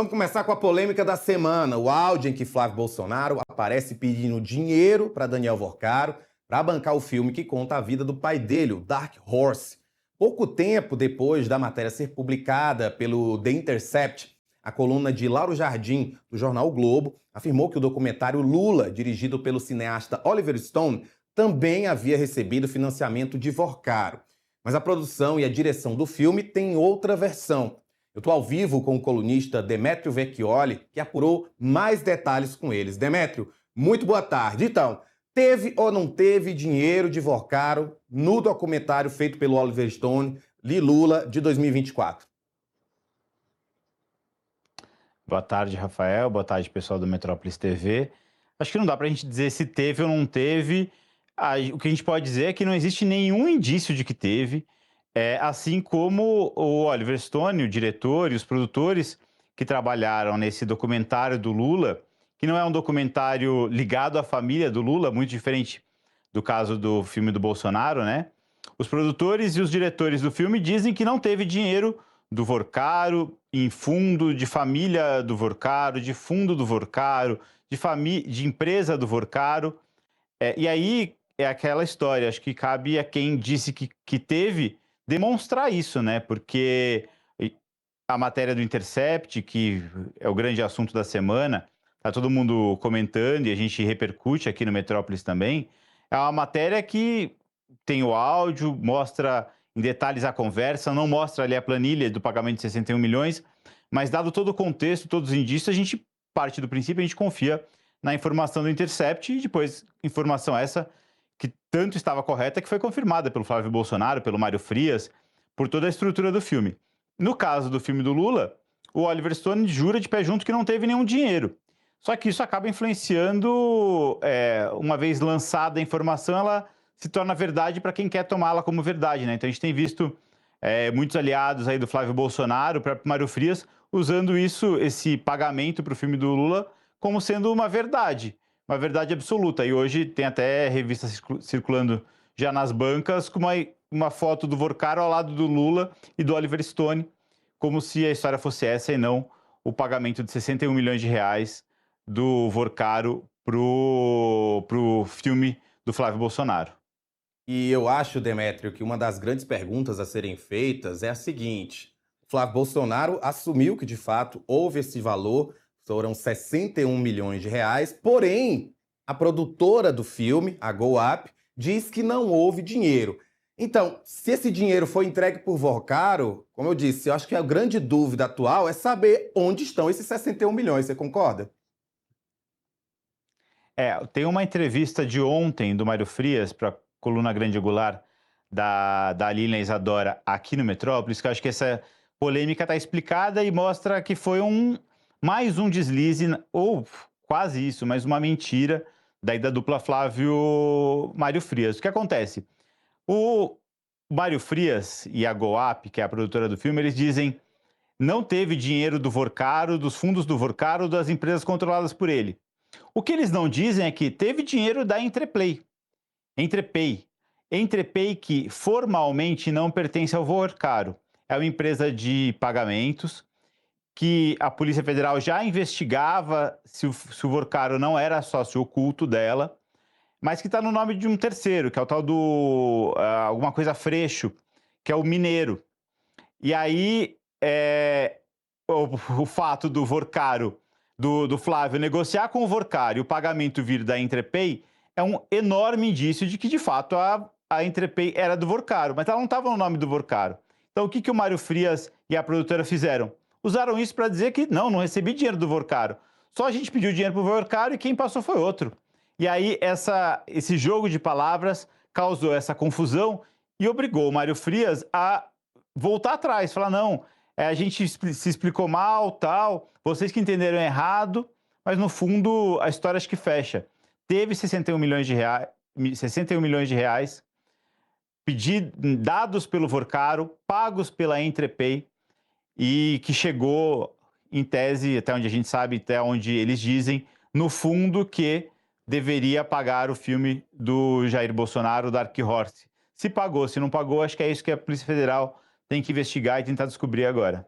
Vamos começar com a polêmica da semana. O áudio em que Flávio Bolsonaro aparece pedindo dinheiro para Daniel Vorcaro para bancar o filme que conta a vida do pai dele, o Dark Horse. Pouco tempo depois da matéria ser publicada pelo The Intercept, a coluna de Lauro Jardim, do jornal o Globo, afirmou que o documentário Lula, dirigido pelo cineasta Oliver Stone, também havia recebido financiamento de Vorcaro. Mas a produção e a direção do filme têm outra versão. Eu estou ao vivo com o colunista Demétrio Vecchioli, que apurou mais detalhes com eles. Demétrio, muito boa tarde. Então, teve ou não teve dinheiro de Vorcaro no documentário feito pelo Oliver Stone, Lula, de 2024? Boa tarde, Rafael. Boa tarde, pessoal do Metrópolis TV. Acho que não dá para a gente dizer se teve ou não teve. O que a gente pode dizer é que não existe nenhum indício de que teve. Assim como o Oliver Stone, o diretor e os produtores que trabalharam nesse documentário do Lula, que não é um documentário ligado à família do Lula, muito diferente do caso do filme do Bolsonaro, né? Os produtores e os diretores do filme dizem que não teve dinheiro do Vorcaro em fundo de família do Vorcaro, de fundo do Vorcaro, de empresa do Vorcaro. E aí é aquela história, acho que cabe a quem disse que teve demonstrar isso, né? Porque a matéria do Intercept, que é o grande assunto da semana, tá todo mundo comentando e a gente repercute aqui no Metrópolis também, é uma matéria que tem o áudio, mostra em detalhes a conversa, não mostra ali a planilha do pagamento de 61 milhões, mas dado todo o contexto, todos os indícios, a gente parte do princípio, a gente confia na informação do Intercept e depois informação essa que tanto estava correta que foi confirmada pelo Flávio Bolsonaro, pelo Mário Frias, por toda a estrutura do filme. No caso do filme do Lula, o Oliver Stone jura de pé junto que não teve nenhum dinheiro. Só que isso acaba influenciando, uma vez lançada a informação, ela se torna verdade para quem quer tomá-la como verdade, né? Então a gente tem visto muitos aliados aí do Flávio Bolsonaro, o próprio Mário Frias, usando esse pagamento para o filme do Lula, como sendo uma verdade absoluta. E hoje tem até revista circulando já nas bancas com uma foto do Vorcaro ao lado do Lula e do Oliver Stone, como se a história fosse essa e não o pagamento de 61 milhões de reais do Vorcaro pro filme do Flávio Bolsonaro. E eu acho, Demétrio, que uma das grandes perguntas a serem feitas é a seguinte: Flávio Bolsonaro assumiu que, de fato, houve esse valor, foram 61 milhões de reais, porém, a produtora do filme, a GoUp, diz que não houve dinheiro. Então, se esse dinheiro foi entregue por Vorcaro, como eu disse, eu acho que a grande dúvida atual é saber onde estão esses 61 milhões, você concorda? Tem uma entrevista de ontem do Mário Frias para a coluna Grande Angular da Lilian Isadora aqui no Metrópolis, que eu acho que essa polêmica está explicada e mostra que foi mais um deslize, ou quase isso, mais uma mentira daí da dupla Flávio-Mário Frias. O que acontece? O Mário Frias e a GoUp, que é a produtora do filme, eles dizem não teve dinheiro do Vorcaro, dos fundos do Vorcaro, das empresas controladas por ele. O que eles não dizem é que teve dinheiro da Entrepay. Entrepay que formalmente não pertence ao Vorcaro. É uma empresa de pagamentos que a Polícia Federal já investigava se o Vorcaro não era sócio oculto dela, mas que está no nome de um terceiro, que é o tal do alguma coisa Freixo, que é o mineiro. E aí o fato do Vorcaro, do Flávio negociar com o Vorcaro e o pagamento vir da Entrepay é um enorme indício de que, de fato, a Entrepay era do Vorcaro, mas ela não estava no nome do Vorcaro. Então, o que o Mário Frias e a produtora fizeram? Usaram isso para dizer que não recebi dinheiro do Vorcaro. Só a gente pediu dinheiro para o Vorcaro e quem passou foi outro. E aí, esse jogo de palavras causou essa confusão e obrigou o Mário Frias a voltar atrás, falar, não, a gente se explicou mal, tal, vocês que entenderam errado, mas no fundo a história acho que fecha. Teve 61 milhões de reais dados pelo Vorcaro, pagos pela Entrepay, e que chegou, em tese, até onde a gente sabe, até onde eles dizem, no fundo que deveria pagar o filme do Jair Bolsonaro, Dark Horse. Se pagou, se não pagou, acho que é isso que a Polícia Federal tem que investigar e tentar descobrir agora.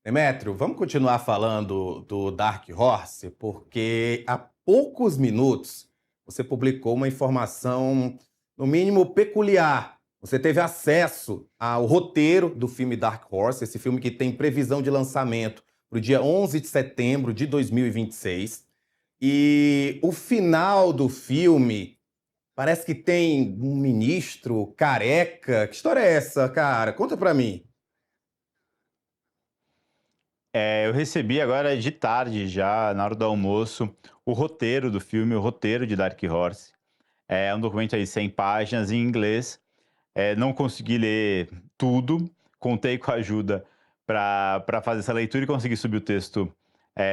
Demétrio, vamos continuar falando do Dark Horse, porque há poucos minutos você publicou uma informação, no mínimo, peculiar. Você teve acesso ao roteiro do filme Dark Horse, esse filme que tem previsão de lançamento para o dia 11 de setembro de 2026. E o final do filme parece que tem um ministro careca. Que história é essa, cara? Conta pra mim. Eu recebi agora de tarde, já na hora do almoço, o roteiro do filme, o roteiro de Dark Horse. É um documento aí 100 páginas em inglês. Não consegui ler tudo, contei com a ajuda para fazer essa leitura e conseguir subir o texto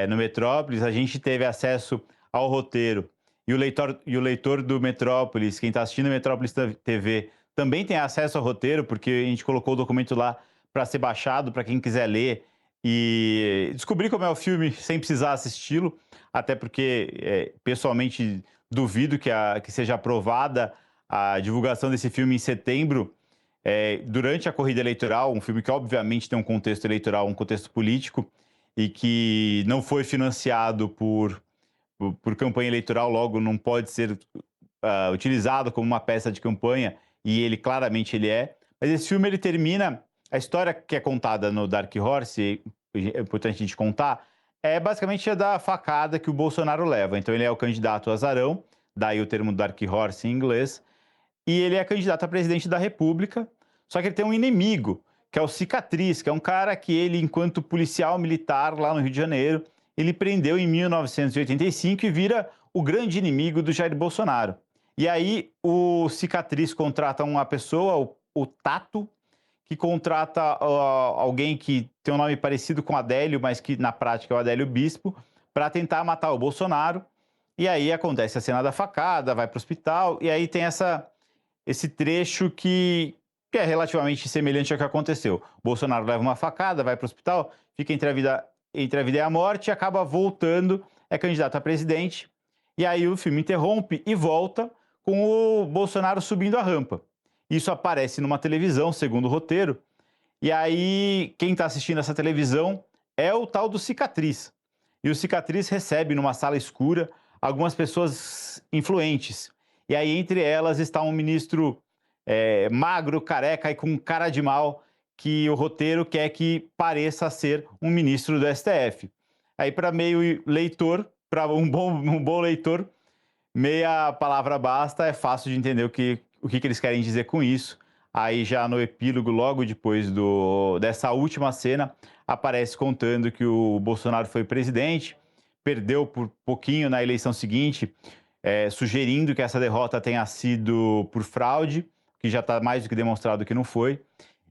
no Metrópolis. A gente teve acesso ao roteiro e o leitor do Metrópolis, quem está assistindo o Metrópolis TV, também tem acesso ao roteiro, porque a gente colocou o documento lá para ser baixado, para quem quiser ler e descobrir como é o filme sem precisar assisti-lo, até porque, pessoalmente, duvido que seja aprovada a divulgação desse filme em setembro, durante a corrida eleitoral, um filme que obviamente tem um contexto eleitoral, um contexto político, e que não foi financiado por campanha eleitoral, logo não pode ser utilizado como uma peça de campanha, e ele claramente ele é. Mas esse filme ele termina, a história que é contada no Dark Horse, é importante a gente contar, é basicamente a da facada que o Bolsonaro leva. Então ele é o candidato azarão, daí o termo Dark Horse em inglês, e ele é candidato a presidente da República, só que ele tem um inimigo, que é o Cicatriz, que é um cara que ele, enquanto policial militar lá no Rio de Janeiro, ele prendeu em 1985 e vira o grande inimigo do Jair Bolsonaro. E aí o Cicatriz contrata uma pessoa, o Tato, que contrata alguém que tem um nome parecido com Adélio, mas que na prática é o Adélio Bispo, para tentar matar o Bolsonaro. E aí acontece a cena da facada, vai para o hospital, e aí tem esse trecho que é relativamente semelhante ao que aconteceu. Bolsonaro leva uma facada, vai para o hospital, fica entre a vida e a morte, e acaba voltando, é candidato a presidente, e aí o filme interrompe e volta com o Bolsonaro subindo a rampa. Isso aparece numa televisão, segundo o roteiro, e aí quem está assistindo essa televisão é o tal do Cicatriz. E o Cicatriz recebe numa sala escura algumas pessoas influentes. E aí entre elas está um ministro magro, careca e com cara de mal, que o roteiro quer que pareça ser um ministro do STF. Aí para meio leitor, para um bom leitor, meia palavra basta, é fácil de entender o que eles querem dizer com isso. Aí já no epílogo, logo depois dessa última cena, aparece contando que o Bolsonaro foi presidente, perdeu por pouquinho na eleição seguinte, sugerindo que essa derrota tenha sido por fraude, que já está mais do que demonstrado que não foi,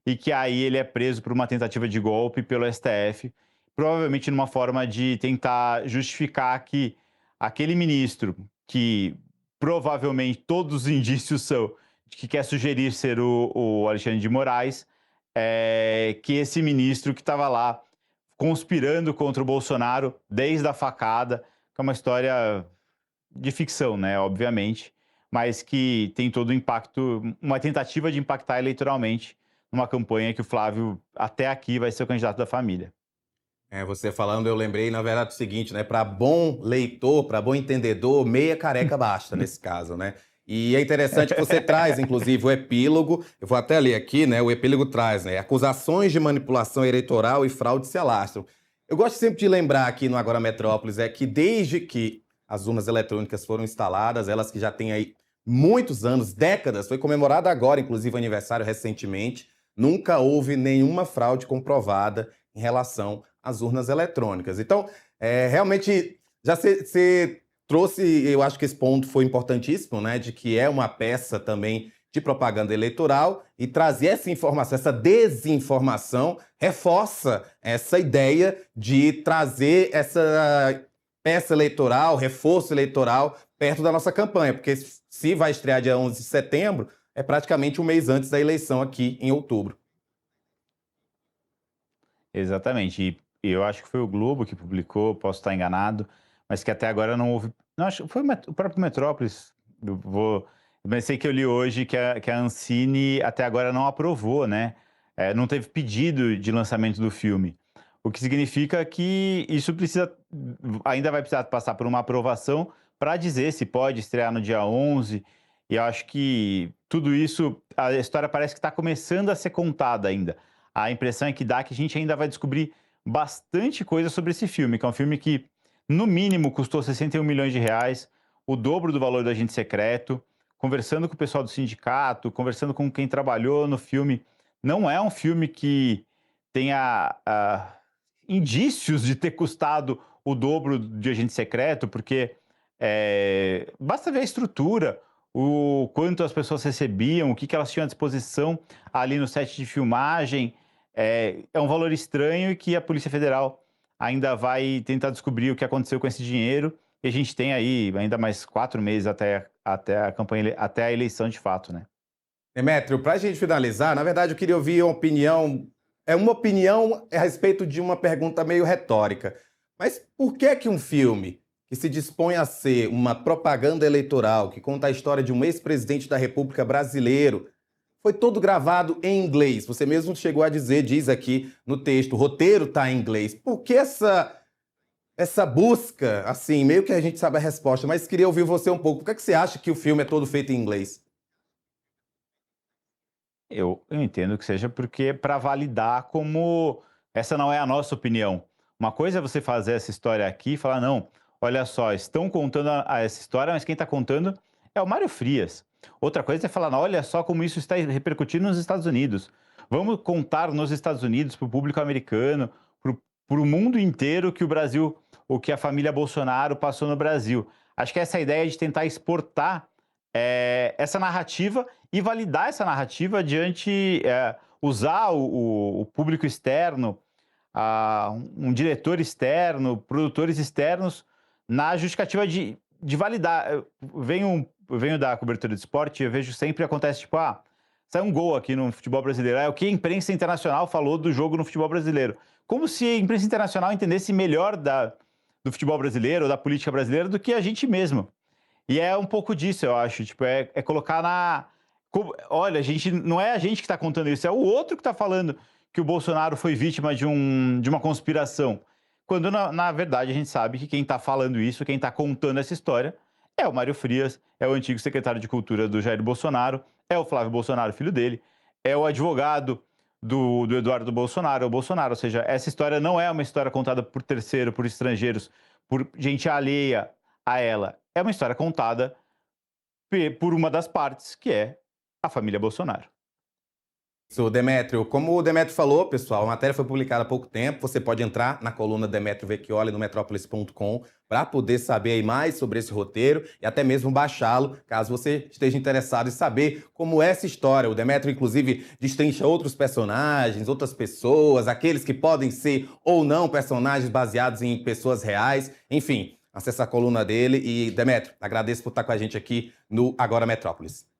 e que aí ele é preso por uma tentativa de golpe pelo STF, provavelmente numa forma de tentar justificar que aquele ministro, que provavelmente todos os indícios são de que quer sugerir ser o Alexandre de Moraes, que esse ministro que estava lá conspirando contra o Bolsonaro desde a facada, que é uma história de ficção, né, obviamente, mas que tem todo o impacto, uma tentativa de impactar eleitoralmente numa campanha que o Flávio, até aqui, vai ser o candidato da família. Você falando, eu lembrei, na verdade, o seguinte, né? Para bom leitor, para bom entendedor, meia careca basta nesse caso, né? E é interessante que você traz, inclusive, o epílogo. Eu vou até ler aqui, né? O epílogo traz, né? Acusações de manipulação eleitoral e fraude se alastram. Eu gosto sempre de lembrar aqui no Agora Metrópolis que desde que as urnas eletrônicas foram instaladas, elas que já têm aí muitos anos, décadas, foi comemorado agora, inclusive, aniversário recentemente, nunca houve nenhuma fraude comprovada em relação às urnas eletrônicas. Então, realmente, já você trouxe, eu acho que esse ponto foi importantíssimo, né, de que é uma peça também de propaganda eleitoral, e trazer essa informação, essa desinformação, reforça essa ideia de trazer essa peça eleitoral, reforço eleitoral, perto da nossa campanha, porque se vai estrear dia 11 de setembro, é praticamente um mês antes da eleição aqui em outubro. Exatamente. E eu acho que foi o Globo que publicou, posso estar enganado, mas que até agora não houve. Não, acho que foi o próprio Metrópolis. Mas sei que eu li hoje que a Ancine até agora não aprovou, né? Não teve pedido de lançamento do filme. O que significa que isso ainda vai precisar passar por uma aprovação para dizer se pode estrear no dia 11. E eu acho que tudo isso, a história parece que está começando a ser contada ainda. A impressão é que dá que a gente ainda vai descobrir bastante coisa sobre esse filme, que é um filme que, no mínimo, custou 61 milhões de reais, o dobro do valor do Agente Secreto. Conversando com o pessoal do sindicato, conversando com quem trabalhou no filme, não é um filme que tenha indícios de ter custado o dobro de Agente Secreto, porque basta ver a estrutura, o quanto as pessoas recebiam, o que elas tinham à disposição ali no set de filmagem. É um valor estranho e que a Polícia Federal ainda vai tentar descobrir o que aconteceu com esse dinheiro. E a gente tem aí ainda mais 4 meses até a campanha, até a eleição de fato, né? Demétrio, para a gente finalizar, na verdade eu queria ouvir uma opinião a respeito de uma pergunta meio retórica. Mas por que um filme que se dispõe a ser uma propaganda eleitoral, que conta a história de um ex-presidente da República brasileiro, foi todo gravado em inglês? Você mesmo chegou a dizer, diz aqui no texto, o roteiro está em inglês. Por que essa busca, assim, meio que a gente sabe a resposta, mas queria ouvir você um pouco. Por que você acha que o filme é todo feito em inglês? Eu entendo que seja porque para validar como essa não é a nossa opinião. Uma coisa é você fazer essa história aqui e falar, não, olha só, estão contando essa história, mas quem está contando é o Mário Frias. Outra coisa é falar, não, olha só como isso está repercutindo nos Estados Unidos. Vamos contar nos Estados Unidos, para o público americano, para o mundo inteiro que o Brasil, o que a família Bolsonaro passou no Brasil. Acho que essa ideia de tentar exportar essa narrativa e validar essa narrativa diante, usar o público externo, um diretor externo, produtores externos, na justificativa de validar. Eu venho da cobertura de esporte e eu vejo sempre acontece, tipo, sai um gol aqui no futebol brasileiro. É o que a imprensa internacional falou do jogo no futebol brasileiro. Como se a imprensa internacional entendesse melhor do futebol brasileiro ou da política brasileira do que a gente mesmo. E é um pouco disso, eu acho. Tipo, é colocar olha, não é a gente que está contando isso, é o outro que está falando que o Bolsonaro foi vítima de uma conspiração. Quando, na verdade, a gente sabe que quem está falando isso, quem está contando essa história, é o Mário Frias, é o antigo secretário de Cultura do Jair Bolsonaro, é o Flávio Bolsonaro, filho dele, é o advogado do Eduardo Bolsonaro, é o Bolsonaro. Ou seja, essa história não é uma história contada por terceiro, por estrangeiros, por gente alheia a ela. É uma história contada por uma das partes, que é a família Bolsonaro. Isso, Demétrio. Como o Demétrio falou, pessoal, a matéria foi publicada há pouco tempo. Você pode entrar na coluna Demétrio Vecchioli no metrópolis.com para poder saber aí mais sobre esse roteiro e até mesmo baixá-lo, caso você esteja interessado em saber como é essa história. O Demétrio, inclusive, destrincha outros personagens, outras pessoas, aqueles que podem ser ou não personagens baseados em pessoas reais. Enfim, acesse a coluna dele e, Demétrio, agradeço por estar com a gente aqui no Agora Metrópolis.